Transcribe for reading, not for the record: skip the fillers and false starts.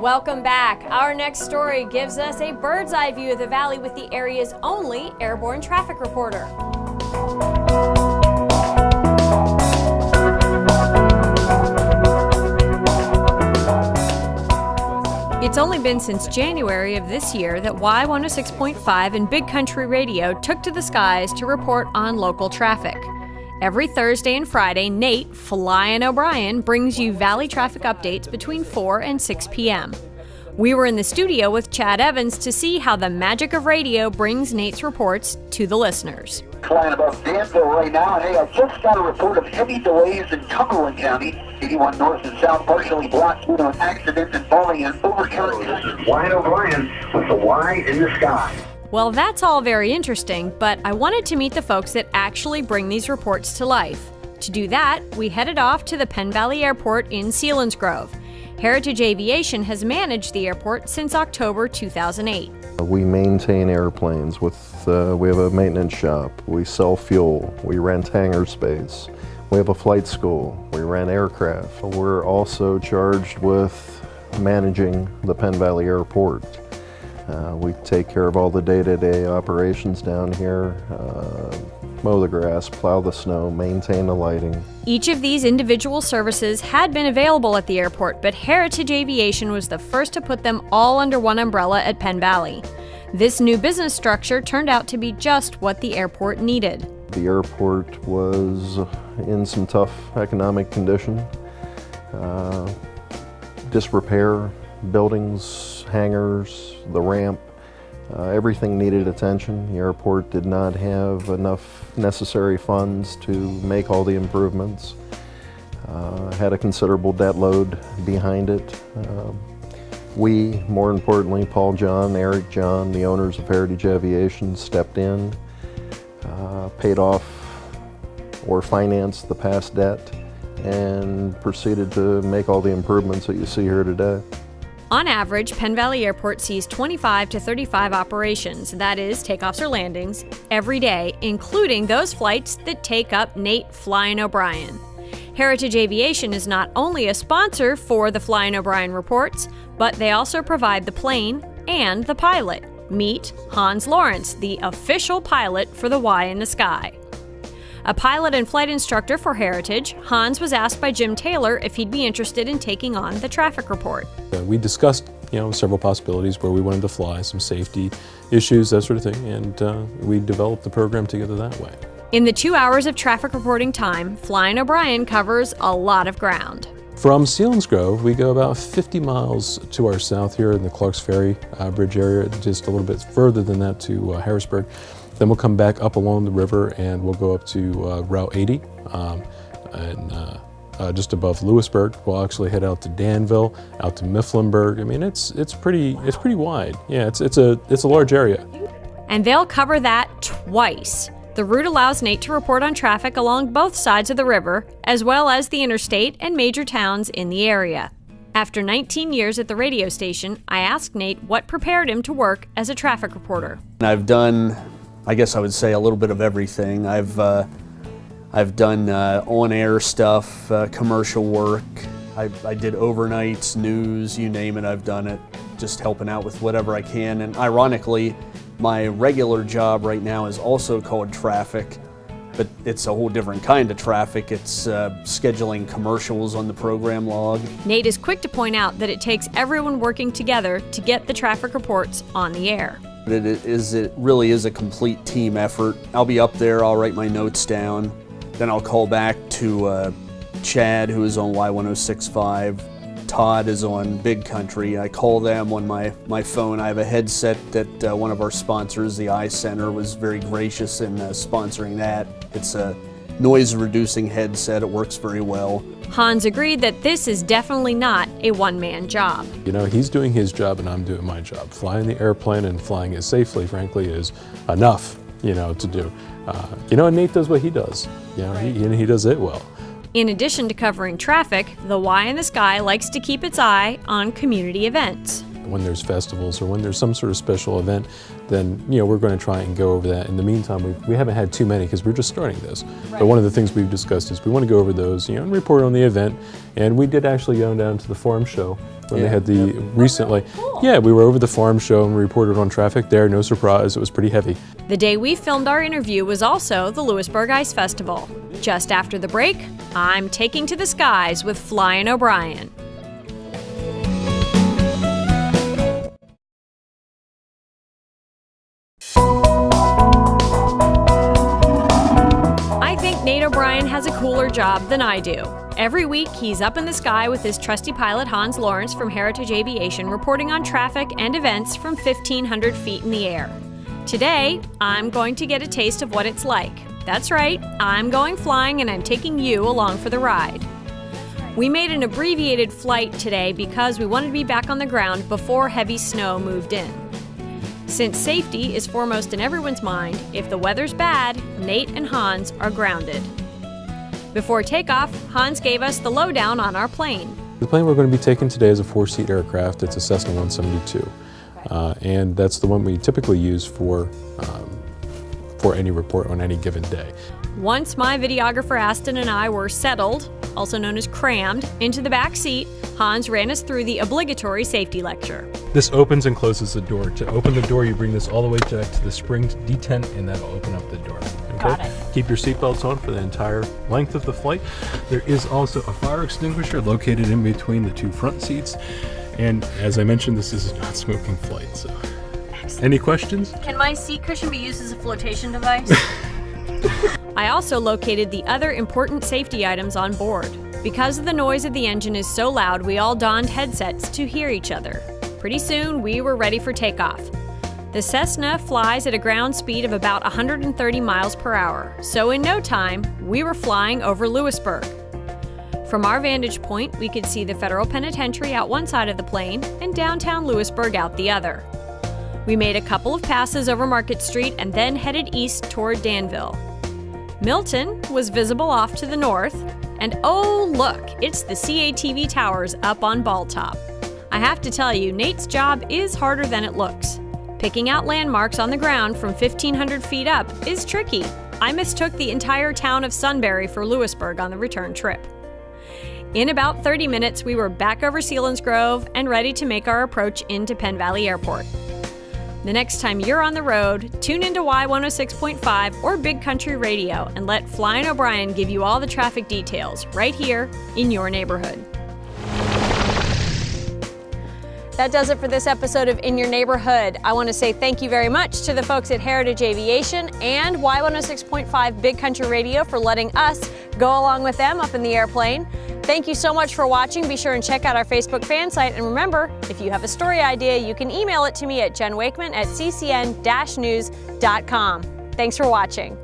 Welcome back. Our next story gives us a bird's eye view of the valley with the area's only airborne traffic reporter. It's only been since January of this year that Y106.5 and Big Country Radio took to the skies to report on local traffic. Every Thursday and Friday, Nate Flyin O'Brien brings you valley traffic updates between 4 and 6 p.m. We were in the studio with Chad Evans to see how the magic of radio brings Nate's reports to the listeners. Flying above Danville right now, and hey, I just got a report of heavy delays in Cumberland County. 81 north and south partially blocked due to an accident involving an overturned Flyin O'Brien with the Y in the sky. Well, that's all very interesting, but I wanted to meet the folks that actually bring these reports to life. To do that, we headed off to the Penn Valley Airport in Selinsgrove. Heritage Aviation has managed the airport since October 2008. We maintain airplanes we have a maintenance shop, we sell fuel, we rent hangar space, we have a flight school, we rent aircraft. We're also charged with managing the Penn Valley Airport. We take care of all the day-to-day operations down here, mow the grass, plow the snow, maintain the lighting. Each of these individual services had been available at the airport, but Heritage Aviation was the first to put them all under one umbrella at Penn Valley. This new business structure turned out to be just what the airport needed. The airport was in some tough economic condition. Disrepair, buildings, hangars, the ramp, everything needed attention. The airport did not have enough necessary funds to make all the improvements. Had a considerable debt load behind it. We, more importantly, Paul John, Eric John, the owners of Heritage Aviation, stepped in, paid off or financed the past debt, and proceeded to make all the improvements that you see here today. On average, Penn Valley Airport sees 25 to 35 operations, that is, takeoffs or landings, every day, including those flights that take up Nate Flyin O'Brien. Heritage Aviation is not only a sponsor for the Flyin O'Brien reports, but they also provide the plane and the pilot. Meet Hans Lawrence, the official pilot for the Y in the sky. A pilot and flight instructor for Heritage, Hans was asked by Jim Taylor if he'd be interested in taking on the traffic report. We discussed, several possibilities where we wanted to fly, some safety issues, that sort of thing, and we developed the program together that way. In the 2 hours of traffic reporting time, Flyin O'Brien covers a lot of ground. From Selinsgrove, we go about 50 miles to our south here in the Clark's Ferry Bridge area, just a little bit further than that to Harrisburg. Then we'll come back up along the river and we'll go up to Route 80 and just above Lewisburg. We'll actually head out to Danville, out to Mifflinburg. I mean, it's pretty wide. Yeah, it's a large area. And they'll cover that twice. The route allows Nate to report on traffic along both sides of the river, as well as the interstate and major towns in the area. After 19 years at the radio station, I asked Nate what prepared him to work as a traffic reporter. I've done, I guess I would say, a little bit of everything. I've done on-air stuff, commercial work. I did overnights, news, you name it, I've done it. Just helping out with whatever I can. And ironically, my regular job right now is also called traffic, but it's a whole different kind of traffic. It's scheduling commercials on the program log. Nate is quick to point out that it takes everyone working together to get the traffic reports on the air. It really is a complete team effort. I'll be up there, I'll write my notes down, then I'll call back to Chad, who is on Y106.5. Todd is on Big Country. I call them on my phone. I have a headset that one of our sponsors, the Eye Center, was very gracious in sponsoring that. It's a noise-reducing headset. It works very well. Hans agreed that this is definitely not a one-man job. He's doing his job and I'm doing my job. Flying the airplane and flying it safely, frankly, is enough, to do. And Nate does what he does. He does it well. In addition to covering traffic, the Y in the Sky likes to keep its eye on community events. When there's festivals or when there's some sort of special event, then we're going to try and go over that. In the meantime, we haven't had too many because we're just starting this. Right. But one of the things we've discussed is we want to go over those, and report on the event. And we did actually go down to the forum show when they had the recently. Yeah, we were over the farm show and we reported on traffic there. No surprise, it was pretty heavy. The day we filmed our interview was also the Lewisburg Ice Festival. Just after the break, I'm taking to the skies with Flyin O'Brien. I think Nate O'Brien has a cooler job than I do. Every week, he's up in the sky with his trusty pilot Hans Lawrence from Heritage Aviation, reporting on traffic and events from 1,500 feet in the air. Today, I'm going to get a taste of what it's like. That's right, I'm going flying and I'm taking you along for the ride. We made an abbreviated flight today because we wanted to be back on the ground before heavy snow moved in. Since safety is foremost in everyone's mind, if the weather's bad, Nate and Hans are grounded. Before takeoff, Hans gave us the lowdown on our plane. The plane we're going to be taking today is a 4-seat aircraft. It's a Cessna 172. And that's the one we typically use for any report on any given day. Once my videographer Aston and I were settled, also known as crammed, into the back seat, Hans ran us through the obligatory safety lecture. This opens and closes the door. To open the door, you bring this all the way to the spring detent, and that'll open up the door. Okay? Got it. Keep your seatbelts on for the entire length of the flight. There is also a fire extinguisher located in between the two front seats. And as I mentioned, this is a non-smoking flight. So, any questions? Can my seat cushion be used as a flotation device? I also located the other important safety items on board. Because the noise of the engine is so loud, we all donned headsets to hear each other. Pretty soon, we were ready for takeoff. The Cessna flies at a ground speed of about 130 miles per hour, so in no time, we were flying over Lewisburg. From our vantage point, we could see the federal penitentiary out one side of the plane and downtown Lewisburg out the other. We made a couple of passes over Market Street and then headed east toward Danville. Milton was visible off to the north, and oh look, it's the CATV towers up on Ball Top. I have to tell you, Nate's job is harder than it looks. Picking out landmarks on the ground from 1,500 feet up is tricky. I mistook the entire town of Sunbury for Lewisburg on the return trip. In about 30 minutes, we were back over Selinsgrove and ready to make our approach into Penn Valley Airport. The next time you're on the road, tune into Y106.5 or Big Country Radio and let Flyin O'Brien give you all the traffic details right here in your neighborhood. That does it for this episode of In Your Neighborhood. I want to say thank you very much to the folks at Heritage Aviation and Y106.5 Big Country Radio for letting us go along with them up in the airplane. Thank you so much for watching. Be sure and check out our Facebook fan site. And remember, if you have a story idea, you can email it to me at jenwakeman@ccn-news.com. Thanks for watching.